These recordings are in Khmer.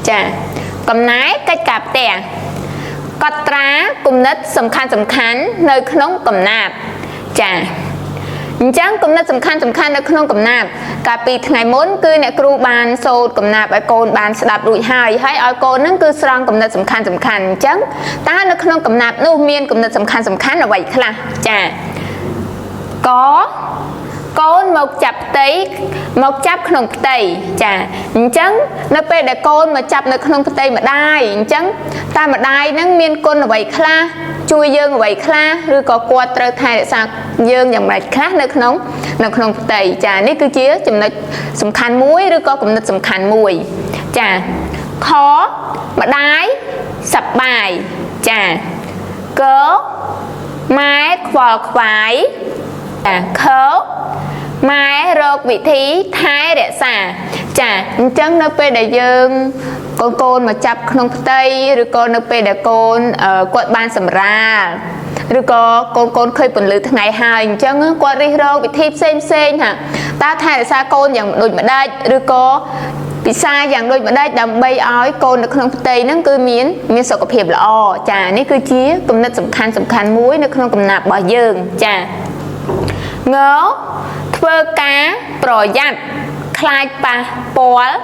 ចាកំណែកិច្ចការផ្ទះកត់ត្រាគំនិតសំខាន់នៅក្នុងកំណាព្យចាអញ្ចឹងគំនិតសំខាន់នៅក្នុងកំណាព្យកាលពីថ្ងៃមុនគឺអ្នកគ្រូបានសូត្រកំណាព្យឲ្យកូនបានស្ដាប់រួចហើយឲ្យកូនហ្នឹងគឺស្រង់គំនិតសំខាន់អញ្ចឹងតើនៅក្នុងកំណាព្យនោះមានគំនិតសំខាន់អ្វីខ្លះចាកូនមកចាប់ផ្ទៃមកចាប់ក្នុងផ្ទៃចាអញ្ចឹងនៅពេលដែលកូនមកចាប់នៅក្នុងផ្ទៃម្ដាយអញ្ចឹងតើម្ដាយហ្នឹងមានគុណអ្វីខ្លះជួយយើងអ្វីខ្លះឬក៏គាត់ត្រូវថែរក្សាយើងយ៉ាងម៉េចខ្លះនៅក្នុងផ្ទៃចានេះគឺជាចំណុចសំខាន់មួយឬក៏គំនិតសំខាន់មួយចាខម្ដាយសប្បាយចាកម៉ែខ្វល់ខ្វាយចាខម៉ែរកវិធីថែរក្សាចាអញ្ចឹងនៅពេលដែលយើងកូនមកចាប់ក្នុងផ្ទៃឬក៏នៅពេលដែលកូនគាត់បានសម្រាលឬក៏កូនឃើញពន្លឺថ្ងៃហើយអញ្ចឹងគាត់រិះរកវិធីផ្សេងហាតើថែរក្សាកូនយ៉ាងដូចម្ដេចឬក៏ពិសាយ៉ាងដូចម្ដេចដើម្បីឲ្យកូននៅក្នុងផ្ទៃហ្នឹងគឺមានសុខភាពល្អចានេះគឺជាគំនិតសំខាន់មួយនៅក្នុងកំណាព្យរបស់យើងចាងធ្វើការប្រយ័ត្នខ្លាចប៉ះពាល់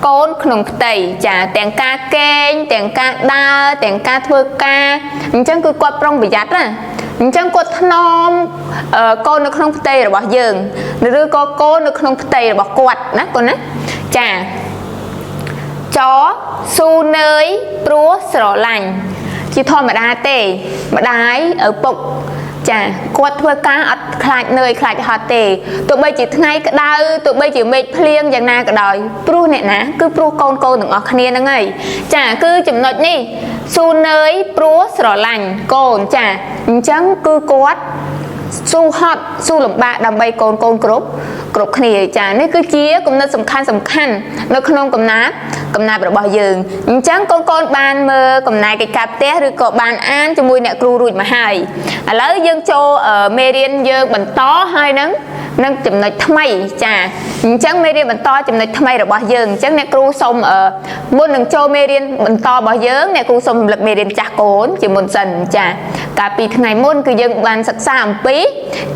កូនក្នុងផ្ទៃចាទាំងការកេងទាំងការដើរទាំងការធ្វើការអញ្ចឹងគឺគាត់ប្រុងប្រយ័ត្នណាអញ្ចឹងគាត់ថ្នមកូននៅក្នុងផ្ទៃរបស់យើងឬក៏កូននៅក្នុងផ្ទៃរបស់គាត់ណាកូនណាចាចស៊ូនើយព្រោះស្រឡាញ់ជាធម្មតាទេម្ដាយឪពុកចាគាត់ធ្វើការអត់ខ្លាចនឿយខ្លាចហត់ទេទោះបីជាថ្ងៃក្តៅទោះបីជាមេឃភ្លៀងយ៉ាងណាក៏ដោយព្រោះអ្នកណាគឺព្រោះកូនទាំងអស់គ្នាហ្នឹងហើយចាគឺចំណុចនេះស៊ូនើយព្រោះស្រឡាញ់កូនចាអញ្ចឹងគឺគាត់ស៊ូហត់ស៊ូលំបាកដើម្បីកូនគ្រប់គ្នាចានេះគឺជាគំនិតសំខាន់នៅក្នុងកំណាព្យរបស់យើងអញ្ចឹងកូនបានមើលកំណែកិច្ចការផ្ទះឬក៏បានអានជាមួយអ្នកគ្រូរួចមកហើយឥឡូវយើងចូលមេរៀនយើងបន្តហើយនឹងចំណុចថ្មីចាអញ្ចឹងមេរៀនបន្តចំណុចថ្មីរបស់យើងអញ្ចឹងអ្នកគ្រូសូមមុននឹងចូលមេរៀនបន្តរបស់យើងអ្នកគ្រូសូមរំលឹកមេរៀនចាស់កូនជាមុនសិនចាកាលពីថ្ងៃមុនគឺយើងបានសិក្សាអំពី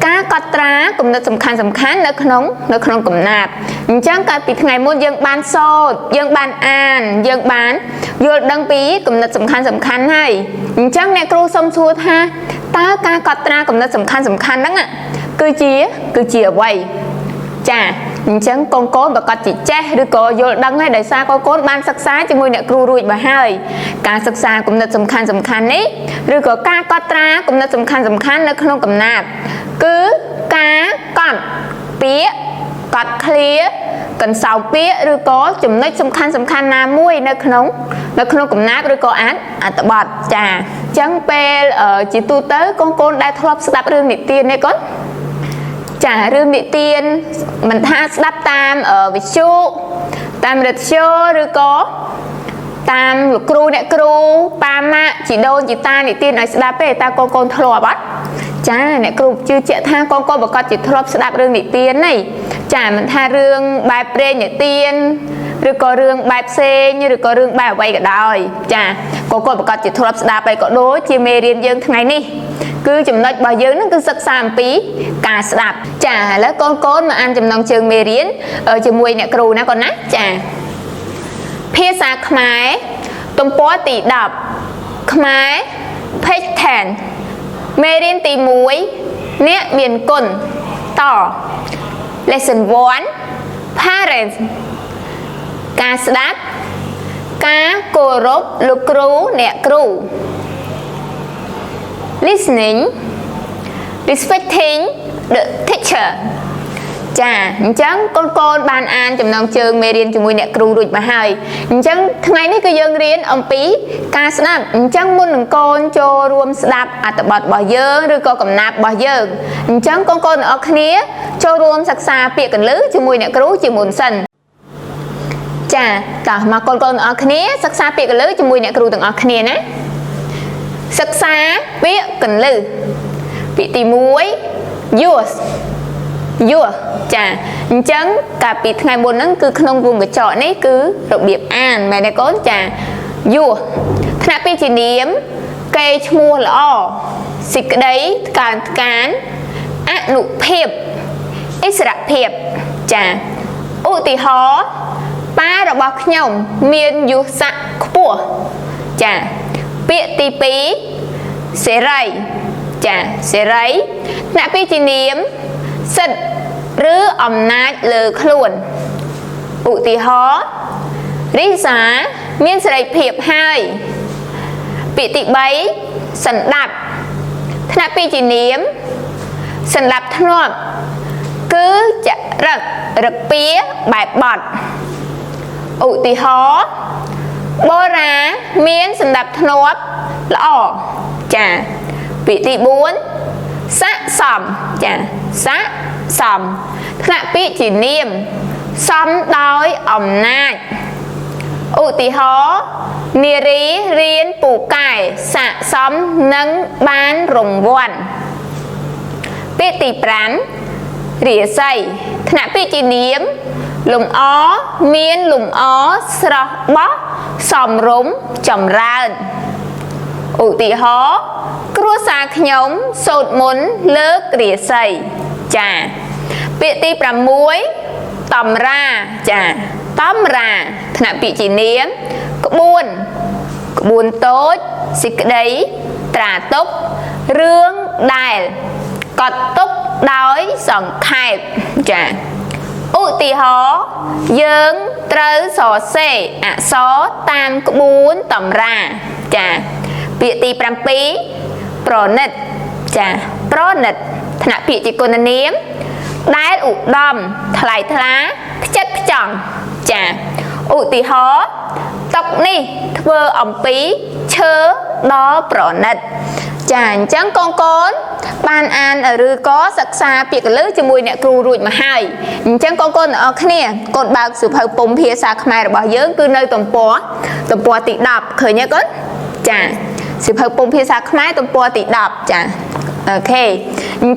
ការកត់ត្រាគំនិតសំខាន់នៅក្នុងកំណាព្យអញ្ចឹងកាលពីថ្ងៃមុនយើងបានសូត្រយើងបានអានយើងបានយល់ដឹងពីគំនិតសំខាន់ហើយអញ្ចឹងអ្នកគ្រូសូមសួរថាតើការកត់ត្រាគំនិតសំខាន់ហ្នឹងគឺជាអ្វីចាអញ្ចឹងកូនប្រកាសជាចេះឬក៏យល់ដឹងហើយដោយសារកូនបានសិក្សាជាមួយអ្នកគ្រូរួចមកហើយការសិក្សាគំនិតសំខាន់នេះឬក៏ការកត់ត្រាគំនិតសំខាន់នៅក្នុងកំណាព្យគឺការកត់ពាក្យកត់ឃ្លាកន្សោមពាក្យឬក៏ចំណុចសំខាន់ណាមួយនៅក្នុងកំណាព្យឬក៏អត្ថបទចាអញ្ចឹងពេលជាទូទៅកូនដែលធ្លាប់ស្ដាប់រឿងនិទានទេកូនចារឿងនិទានមិនថាស្ដាប់តាមវិទ្យុតាមរេឌីយ៉ូឬក៏តាមលោកគ្រូអ្នកគ្រូប៉ាម៉ាក់ជីដូនជីតានិទានឲ្យស្ដាប់ទេតើកូនធ្លាប់អត់ចាអ្នកគ្រូជឿជាក់ថាកូនប្រកាសជាធ្លាប់ស្ដាប់រឿងនិទានហ្នឹងចាមិនថារឿងបែបព្រេងនិទានឬក៏រឿងបែបផ្សេងឬក៏រឿងបែបអ្វីក៏ដោយចាកូនប្រកាសជាធ្លាប់ស្ដាប់ហើយក៏ដូចជាមេរៀនយើងថ្ងៃនេះគឺចំណុចរបស់យើងហ្នឹងគឺសិក្សាអំពីការស្ដាប់ចាឥឡូវកូនមកអានចំណងជើងមេរៀនជាមួយអ្នកគ្រូណាកូនណាចាភាសាខ្មែរទំព័រទី10ខ្មែរ page 10មេរៀនទី1អ្នកមានគុណត lesson 1 parents ការស្ដាប់ការគោរពលោកគ្រូអ្នកគ្រូ listening respecting the teacher ចាអញ្ចឹងកូនបានអានចំណងជើងមេរៀនជាមួយអ្នកគ្រូរួចមកហើយអញ្ចឹងថ្ងៃនេះគឺយើងរៀនអំពីការស្ដាប់អញ្ចឹងមុននឹងកូនចូលរួមស្ដាប់អត្ថបទរបស់យើងឬក៏កំណាព្យរបស់យើងអញ្ចឹងកូនទាំងអស់គ្នាចូលរួមសិក្សាពាក្យកន្លឹះជាមួយអ្នកគ្រូជាមុនសិនចាតោះមកកូនទាំងអស់គ្នាសិក្សាពាក្យកន្លឹះជាមួយអ្នកគ្រូទាំងអស់គ្នាណាសិក្សាពាក្យកន្លឹះពាក្យទី1 yours vua chà chẳng cả bị ngày buồn nó cứ không vùng cái chọn ấy cứ đặc biệt an mẹ này con chà vua thà bị chỉ điểm cây mua lọ xịt cái đấy cán nụ phèp ít sạ phèp chà ụ tì hó ba rồi bọc nhộng miền du sạ của chà bịa tì pí sẽ rầy chà sẽ rấy nạ pi chỉ niệm sật rứ ẩm nát lờ khuôn ụ tì hó rí giá miên sợi phiệp hai bị tị bấy sần đạp nạ pi chỉ niệm sần đạp thân cứ chả rực pía bài bọt ụ tì hó bó ra miên sần đạp thân lọ chà bị tị bốn sát sầm chà sát sầm nạ bị chỉ niệm xóm đói ẩm nát ụ tì hó nia rí riêng bù cải xạ xóm nâng bán rồng vòn bị tị prán rỉa xây nạ bị chỉ niệm lùng ó miên lùng ó sọ bó xòm rúng chồng ra ụ tì hó cua xa nhóm sột muốn lớt rỉa xây chà bị tì pram muối tòm ra chà tóm ra thà bị chỉ niếm có buồn tốt xịt đấy trà túc rương đài cọt túc đói sòng khai chà ụ tì hó dương trớ sò xê xó tam có buồn tòm ra chà bị tì pram pí pro nết chà pro nết thà bị chỉ con niếm đái ụ đom thay thá chất chọn chà ụ tì hó tóc ni thưa ông pí chớ đó pro nết chà chẳng con ban an ở rư có sắc xa việc lưới cho mùi nè cừu ruột mà hai chẳng con ở kia con bao sự phơi bông phía xa khai bỏ dớn cứ nơi tầm bò tị đạp khởi nhớ con chà sự phơi bông phía xa khai tầm bò tị đạp chà ok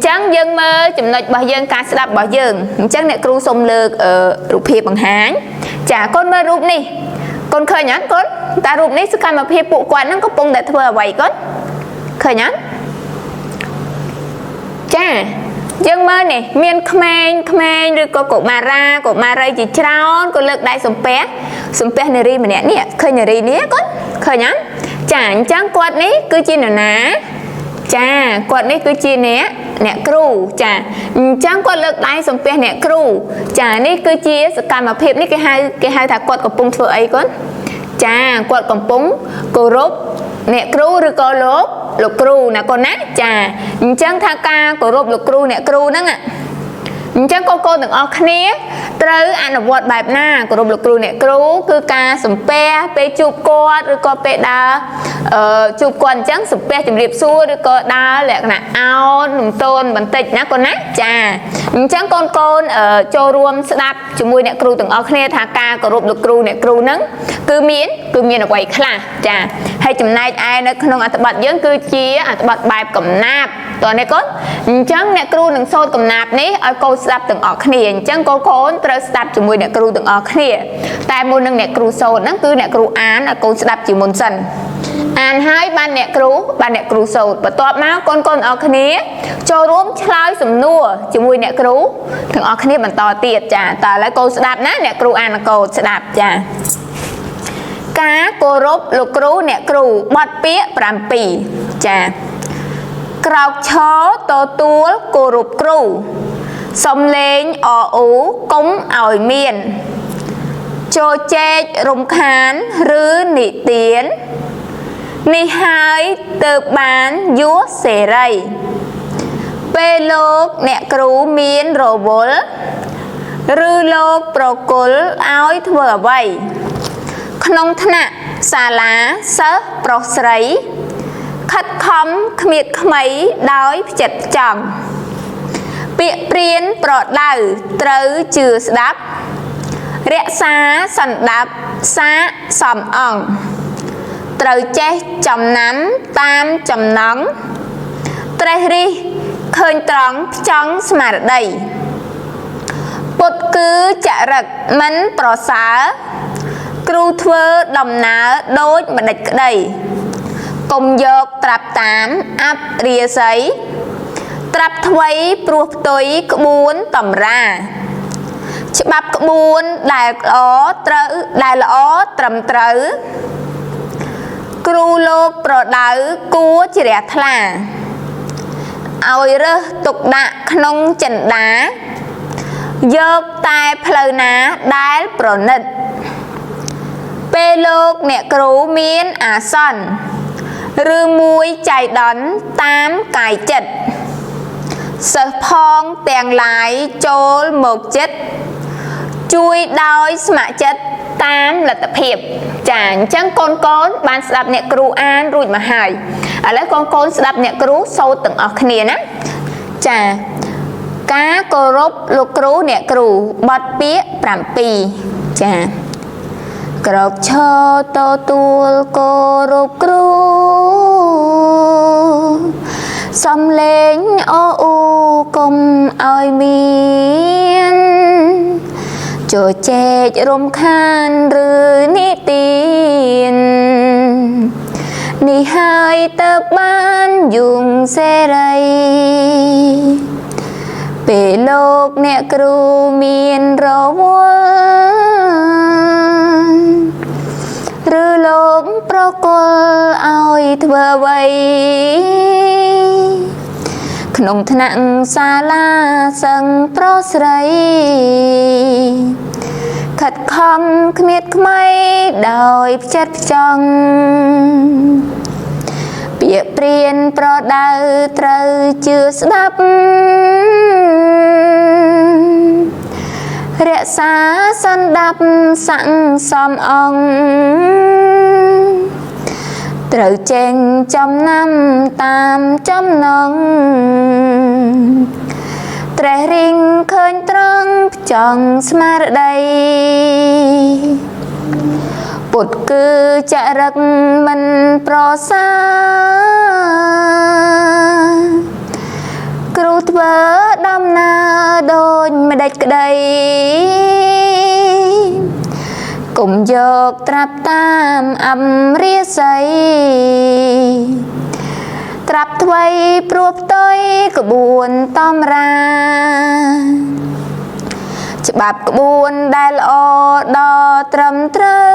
chẳng dân mơ chùm nội bỏ dân ca sẽ đạp bỏ dân chẳng nè cừu sông lược ở rụp phía bằng hán chà con mơ rụp nè con khởi nhá con ta rụp nè sức mà phía phụ quan nó có bông để thưa vậy con khởi nhá chà dân mơ nè miền khmer rồi có cổ mà ra chỉ trao có lực đại sum pe này ri mà nè khơi nhà ri nè con khơi nhá chà chẳng quạt nè cứ chi nào ná chà quạt nè cứ chi nè cừu chà chẳng quạt lực đại sum pe nè cừu chà nè cứ chi sự cam mà phep nè cái hai thà quạt của pung thưa ấy con chà quạt của pung cô rốt nè cừu rồi có lục cừu nè con nát chà chẳng tha ca của rốt lục cừu nè cừu đó ạ chẳng cô từng ở khné tới ăn ở vọt bài na của rốt lục cừu nè cừu cứ ca sum pe chụp quạt rồi có pe đa chụp quần chẳng sum pe chụp liệp xua rồi có đa lẹ nè ao nùng tôn bản tịch nè con nát chà chẳng con ở cho ruộng đạp cho mùi nè cừu từng ở khné tha ca của rốt lục cừu nè cừu nắng cứ miến ở quầy khla chà hay chùm nay ai nó không ăn bật dưỡng cứ chia bật bài cầm nạp toàn này có chẳng nè cừu đừng xôn cầm nạp ní ở cô đạp từng ở khné chẳng cô tới đạp cho mùi nè cừu từng ở khné tại mùi nè cừu xôn nó cứ nè cừu án ở cô đạp chỉ môn sân an hai ban nè cừu xôn và toát máu con ở khné cho rúm chlái sum nua cho mùi nè cừu từng ở khné bằng to tiệt chà ta lấy cô đạp ná nè cừu an là cô đạp chà cá cô rốt lục cừu nè cừu bọt pía pram pì chà cào chó to tua cô rụp cừu xông lên ủ cúng ỏi miền cho che rung khán rứ nị tiến nị hai từ bán vúa xề rầy bê lô nè cừu miên rồ bố rư lô pro cúl áo thừa vầy nông thân xà lá sớ pro sấy khát khóm khmiệt khmấy đói chật chồng bịa priên pro đào trớ chừa đáp rẽ xa sẵn đáp xa xòm ỏng trớ chết chồng nắm tam chồng nóng trê ri khơi tróng chóng mà đầy ពុតគឺចរិតមិនប្រសើរគ្រូធ្វើដំណើរដូចម្ដេចក្តីកុំយកត្រាប់តាមអបរាសីត្រាប់ថ្វីព្រោះផ្ទុយក្បួនតម្រាច្បាប់ក្បួនដែលល្អត្រឹមត្រូវគ្រូលោកប្រដៅគួរជ្រះថ្លាឲ្យរើសទុកដាក់ក្នុងចិន្តាយកតែផ្លូវណាដែលប្រណិតពេលលោកអ្នកគ្រូមានអាសន្នឬមួយចៃដន្យតាមកាយចិត្តសិស្សផងទាំងឡាយចូលមកចិត្តជួយដោយស្ម័គ្រចិត្តតាមលទ្ធភាពចាអញ្ចឹងកូនកូនបានស្ដាប់អ្នកគ្រូអានរួចមកហើយឥឡូវកូនស្ដាប់អ្នកគ្រូសូត្រទាំងអស់គ្នាណាចាការគោរពលោកគ្រូអ្នកគ្រូបទពាក្យ7ចាក្រកឈរទទួលគោរពគ្រូសំលេងអអ៊ូកុំឲ្យមានចូលចែករំខានឬនិទាននេះហើយទៅបានយងសេរីពេលលោកអ្នកគ្រូមានរវល់ឬលោកប្រគល់ឲ្យធ្វើអ្វីក្នុងថ្នាក់សាលាសឹងប្រុសស្រីខិតខំគ្មៀតខ្មៃដោយផ្ចិតផ្ចង់ពាក្យព្រានប្រដៅត្រូវជឿស្ដាប់រក្សាសន្តាប់ស័ក្តិសមអង្គត្រូវចេញចំណាំតាមចំណងត្រេះរិញឃើញត្រង់ចង់ស្មារតីពុតគឺចរិតមិនប្រសើរគ្រូធ្វើដំណើរដូចម្ដេចក្តីកុំយកត្រាប់តាមអមរាសីត្រាប់ថ្វីព្រោះផ្ទុយក្បួនតម្រាច្បាប់ក្បួនដែលល្អដល់ត្រឹមត្រូវ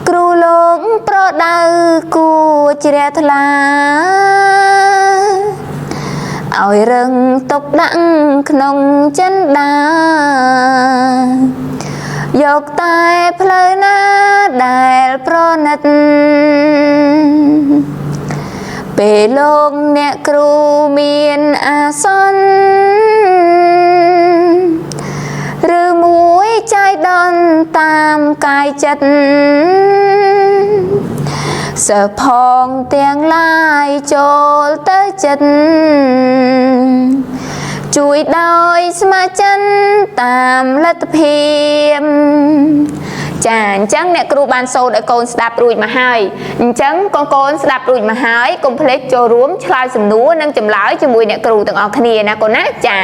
គ្រូលោកប្រដៅគួរជ្រះថ្លាឲ្យរឹងទុកដាក់ក្នុងចិន្តាយកតែផ្លូវណាដែលប្រណិតពេលលោកអ្នកគ្រូមានអាសន្នឬមួយចៃដន្យតាមកាយចិត្តសិស្សផងទាំងឡាយចូលទៅចិត្តជួយដោយស្ម័គ្រចិត្តតាមលទ្ធភាពចាអញ្ចឹងអ្នកគ្រូបានសូត្រឲ្យកូនស្ដាប់រួចមកហើយអញ្ចឹងកូនស្ដាប់រួចមកហើយកុំភ្លេចចូលរួមឆ្លើយសំណួរនិងចម្លើយជាមួយអ្នកគ្រូទាំងអស់គ្នាណាកូនណាចាឥ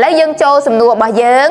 ឡូវយើងចូលសំណួររបស់យើង